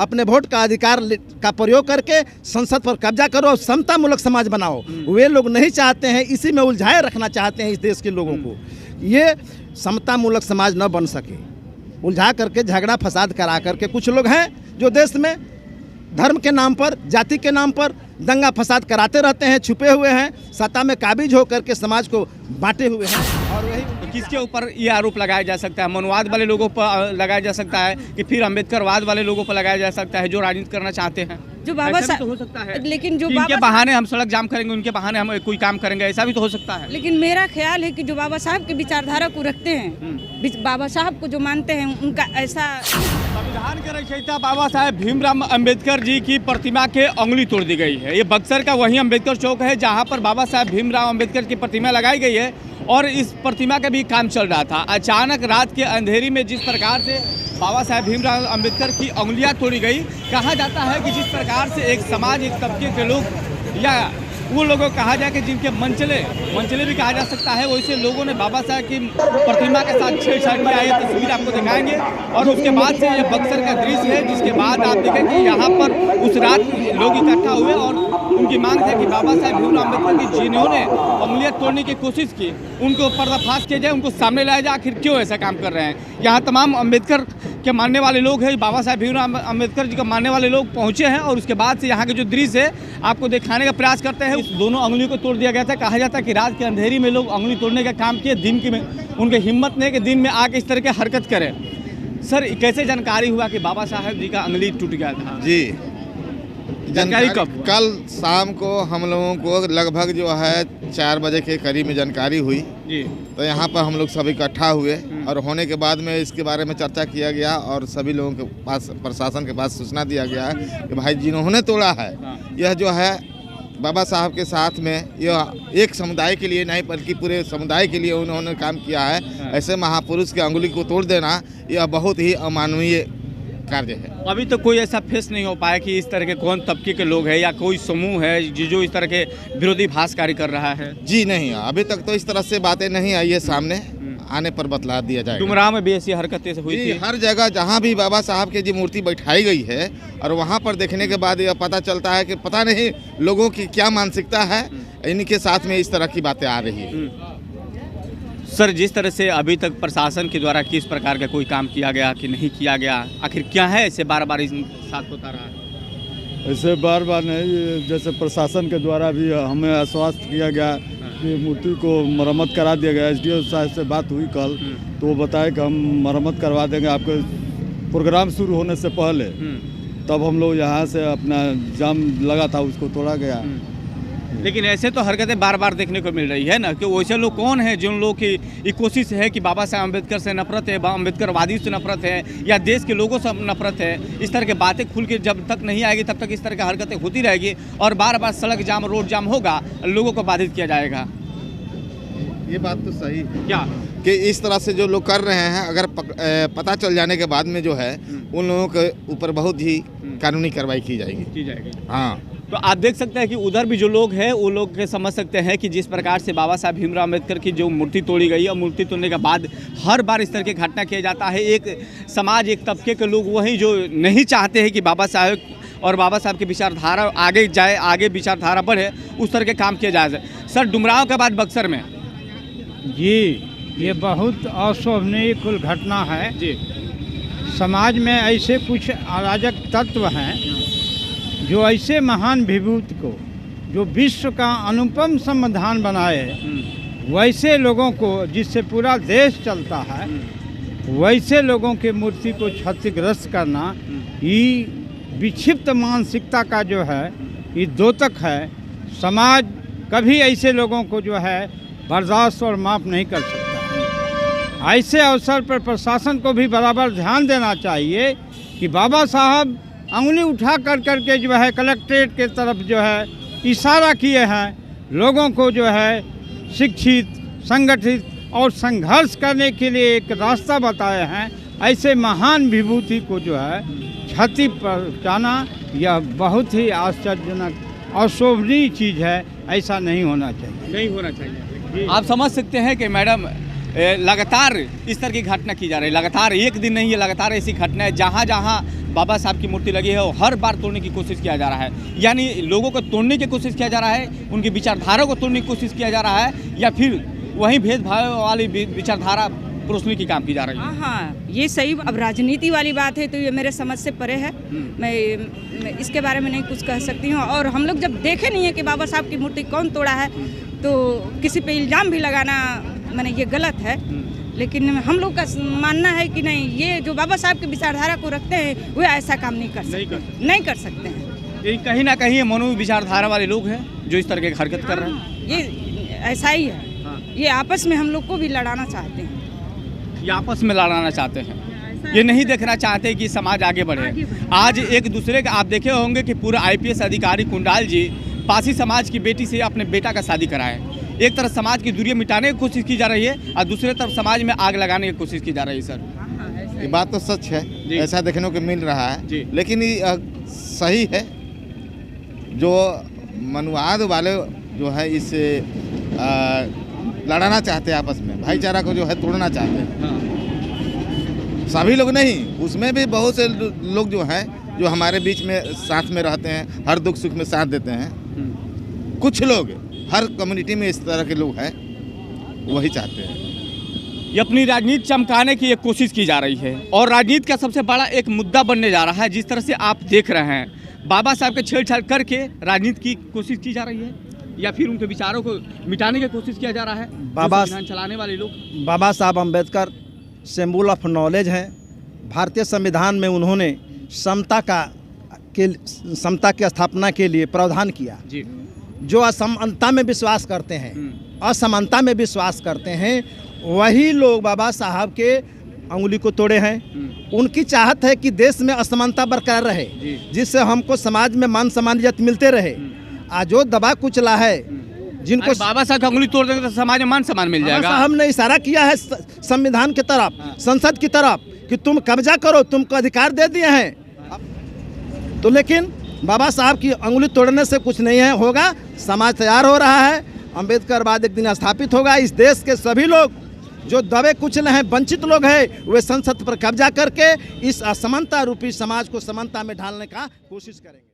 अपने वोट का अधिकार का प्रयोग करके संसद पर कब्जा करो और समतामूलक समाज बनाओ। वे लोग नहीं चाहते हैं, इसी में उलझाए रखना चाहते हैं इस देश के लोगों को। ये समतामूलक समाज न बन सके, उलझा करके झगड़ा फसाद करा करके कुछ लोग हैं जो देश में धर्म के नाम पर, जाति के नाम पर दंगा फसाद कराते रहते हैं, छुपे हुए हैं, सत्ता में काबिज होकर के समाज को बांटे हुए हैं। और वही किसके ऊपर ये आरोप लगाया जा सकता है? मनुवाद वाले लोगों पर लगाया जा सकता है कि फिर अम्बेडकरवाद वाले लोगों पर लगाया जा सकता है जो राजनीति करना चाहते हैं? जो बाबा ऐसा भी तो हो सकता है, लेकिन जो इनके बहाने हम सड़क जाम करेंगे, उनके बहाने हम कोई काम करेंगे, ऐसा भी तो हो सकता है। लेकिन मेरा ख्याल है कि जो बाबा साहब की विचारधारा को रखते हैं, बाबा साहब को जो मानते हैं, उनका ऐसा संविधान के रचयिता बाबा साहेब भीमराव अंबेडकर जी की प्रतिमा के उंगली तोड़ दी गई है। ये बक्सर का वही अंबेडकर चौक है जहां पर बाबा साहेब भीमराव अंबेडकर की प्रतिमा लगाई गई है और इस प्रतिमा का भी काम चल रहा था। अचानक रात के अंधेरी में जिस प्रकार से बाबा साहेब भीमराव अंबेडकर की उंगलियां तोड़ी गई, कहा जाता है कि जिस प्रकार से एक समाज, एक तबके के लोग या वो लोगों को कहा जाए कि जिनके मंचले भी कहा जा सकता है, वैसे लोगों ने बाबा साहब की प्रतिमा के साथ छेड़छाड़ किया। ये तस्वीर आपको दिखाएंगे और उसके बाद से ये बक्सर का दृश्य है जिसके बाद आप देखेंगे यहाँ पर उस रात लोग इकट्ठा हुए और उनकी मांग थी कि बाबा साहेब भीमराव अम्बेडकर की जिन्होंने उंगलियां तोड़ने की कोशिश की, उनको पर्दाफाश किया जाए, उनको सामने लाया जाए, आखिर क्यों ऐसा काम कर रहे हैं। यहाँ तमाम अम्बेडकर के मानने वाले लोग हैं, बाबा साहेब भीमराव अम्बेडकर जी को मानने वाले लोग पहुँचे हैं और उसके बाद से यहाँ के जो दृश्य है आपको दिखाने का प्रयास करते हैं। दोनों उंगली को तोड़ दिया गया था। कहा जाता है कि रात के अंधेरी में लोग उंगली तोड़ने का काम किए, दिन की में उनकी हिम्मत नहीं कि दिन में आके इस तरह की हरकत करें। सर, कैसे जानकारी हुआ कि बाबा साहब जी का उंगली टूट गया था? जी, जानकारी कब? कल शाम को हम लोगों को लगभग जो है 4 बजे के करीब में जानकारी हुई जी। तो यहाँ पर हम लोग सब इकट्ठा हुए और होने के बाद में इसके बारे में चर्चा किया गया और सभी लोगों के पास, प्रशासन के पास सूचना दिया गया है कि भाई जिन्होंने तोड़ा है यह जो है बाबा साहब के साथ में, यह एक समुदाय के लिए नहीं बल्कि पूरे समुदाय के लिए उन्होंने काम किया है। ऐसे महापुरुष के अंगुली को तोड़ देना यह बहुत ही अमानवीय कार्य है। अभी तो कोई ऐसा फेस नहीं हो पाया कि इस तरह के कौन तबके के लोग हैं या कोई समूह है जो इस तरह के विरोधी भाष कार्य कर रहा है? जी नहीं, अभी तक तो इस तरह से बातें नहीं आई है सामने, आने पर बतला दिया जाएगा। डुमराव में भी ऐसी हरकतें हुई थी? हर जगह जहाँ भी बाबा साहब की जी मूर्ति बैठाई गई है और वहाँ पर देखने के बाद यह पता चलता है कि पता नहीं लोगों की क्या मानसिकता है, इनके साथ में इस तरह की बातें आ रही है। सर, जिस तरह से अभी तक प्रशासन के द्वारा किस प्रकार का कोई काम किया गया कि नहीं किया गया, आखिर क्या है ऐसे बार बार इस साथ होता रहा है? ऐसे बार बार नहीं, जैसे प्रशासन के द्वारा भी हमें आश्वस्त किया गया कि मूर्ति को मरम्मत करा दिया गया। एसडीओ साहब से बात हुई कल तो वो बताए कि हम मरम्मत करवा देंगे आपके प्रोग्राम शुरू होने से पहले। तब हम लोग यहाँ से अपना जाम लगा था उसको तोड़ा गया। लेकिन ऐसे तो हरकतें बार बार देखने को मिल रही है ना, कि वैसे लोग कौन हैं जिन लोगों की ये कोशिश है कि बाबा साहब अम्बेडकर से नफरत है, अम्बेडकरवादी से नफरत है या देश के लोगों से नफरत है। इस तरह की बातें खुल के जब तक नहीं आएगी तब तक इस तरह की हरकतें होती रहेगी और बार बार सड़क जाम, रोड जाम होगा, लोगों को बाधित किया जाएगा। ये बात तो सही है क्या कि इस तरह से जो लोग कर रहे हैं, अगर पता चल जाने के बाद में जो है उन लोगों के ऊपर बहुत ही कानूनी कार्रवाई की जाएगी। हाँ, तो आप देख सकते हैं कि उधर भी जो लोग हैं वो लोग के समझ सकते हैं कि जिस प्रकार से बाबा साहब भीमराव अम्बेडकर की जो मूर्ति तोड़ी गई है और मूर्ति तोड़ने के बाद हर बार इस तरह की घटना किया जाता है। एक समाज, एक तबके के लोग वही जो नहीं चाहते हैं कि बाबा साहब और बाबा साहब की विचारधारा आगे जाए, आगे विचारधारा बढ़े, उस तरह के काम किए जाए। सर, डुमराव के बाद बक्सर में जी, ये बहुत अशोभनीय कुल घटना है जी। समाज में ऐसे कुछ अराजक तत्व हैं जो ऐसे महान विभूति को, जो विश्व का अनुपम संविधान बनाए, वैसे लोगों को, जिससे पूरा देश चलता है, वैसे लोगों के मूर्ति को क्षतिग्रस्त करना, ये विक्षिप्त मानसिकता का जो है ये द्योतक है। समाज कभी ऐसे लोगों को जो है बर्दाश्त और माफ़ नहीं कर सकता। ऐसे अवसर पर प्रशासन को भी बराबर ध्यान देना चाहिए कि बाबा साहब अंगुली उठा कर करके जो है कलेक्ट्रेट के तरफ जो है इशारा किए हैं, लोगों को जो है शिक्षित, संगठित और संघर्ष करने के लिए एक रास्ता बताए हैं। ऐसे महान विभूति को जो है क्षति पहुँचाना यह बहुत ही आश्चर्यजनक अशोभनीय चीज़ है। ऐसा नहीं होना चाहिए। आप समझ सकते हैं कि मैडम लगातार इस तरह की घटना की जा रही है। लगातार एक दिन नहीं है, लगातार ऐसी घटना है। जहाँ जहाँ बाबा साहब की मूर्ति लगी है और हर बार तोड़ने की कोशिश किया जा रहा है। यानी लोगों को तोड़ने की कोशिश किया जा रहा है, उनकी विचारधारा को तोड़ने की कोशिश किया जा रहा है, या फिर वहीं भेदभाव वाली विचारधारा परोसने की काम की जा रही है। हाँ, ये सही। अब राजनीति वाली बात है तो ये मेरे समझ से परे है। मैं इसके बारे में नहीं कुछ कह सकती हूँ। और हम लोग जब देखे नहीं है कि बाबा साहब की मूर्ति कौन तोड़ा है, तो किसी पे इल्ज़ाम भी लगाना मैंने ये गलत है। लेकिन हम लोग का मानना है कि नहीं, ये जो बाबा साहब की विचारधारा को रखते हैं वो ऐसा काम नहीं कर सकते हैं। ये कहीं ना कहीं मनो विचारधारा वाले लोग हैं जो इस तरह की हरकत कर रहे हैं। ये ऐसा ही है। ये आपस में हम लोग को भी लड़ाना चाहते हैं। ये आपस में लड़ाना चाहते हैं, ये नहीं देखना चाहते कि समाज आगे बढ़े। आज एक दूसरे का आप देखे होंगे कि पूरा IPS अधिकारी कुंडाल जी पासी समाज की बेटी से अपने बेटा का शादी कराए। एक तरफ समाज की दूरियां मिटाने की कोशिश की जा रही है और दूसरे तरफ समाज में आग लगाने की कोशिश की जा रही है। सर, ये बात तो सच है, ऐसा देखने को मिल रहा है, लेकिन ये सही है। जो मनुवाद वाले जो है इससे लड़ाना चाहते हैं, आपस में भाईचारा को जो है तोड़ना चाहते हैं। सभी लोग नहीं, उसमें भी बहुत से लोग जो हैं जो हमारे बीच में साथ में रहते हैं, हर दुख सुख में साथ देते हैं। कुछ लोग, हर कम्युनिटी में इस तरह के लोग हैं, वही चाहते हैं। ये अपनी राजनीति चमकाने की एक कोशिश की जा रही है और राजनीति का सबसे बड़ा एक मुद्दा बनने जा रहा है। जिस तरह से आप देख रहे हैं, बाबा साहब के छेड़छाड़ करके राजनीति की कोशिश की जा रही है या फिर उनके विचारों को मिटाने की कोशिश किया जा रहा है। बाबा संविधान चलाने वाले लोग, बाबा Saheb Ambedkar symbol of knowledge हैं। भारतीय संविधान में उन्होंने समता की स्थापना के लिए प्रावधान किया। जी, जो असमानता में विश्वास करते हैं, असमानता में विश्वास करते हैं, वही लोग बाबा साहब के अंगुली को तोड़े हैं। उनकी चाहत है कि देश में असमानता बरकरार रहे, जिससे हमको समाज में मान सम्मान इज्जत मिलते रहे। आज जो दबा कुचला है, जिनको बाबा साहब की अंगुली तोड़ देंगे तो समाज में मान सम्मान मिल जाएगा। साहब ने इशारा किया है संविधान की तरफ, संसद की तरफ, कि तुम कब्जा करो, तुमको अधिकार दे दिए हैं। तो लेकिन बाबा साहब की अंगुली तोड़ने से कुछ नहीं है होगा। समाज तैयार हो रहा है, अम्बेडकरवाद एक दिन स्थापित होगा। इस देश के सभी लोग जो दबे कुचले हैं, वंचित लोग हैं, वे संसद पर कब्जा करके इस असमानता रूपी समाज को समानता में ढालने का कोशिश करेंगे।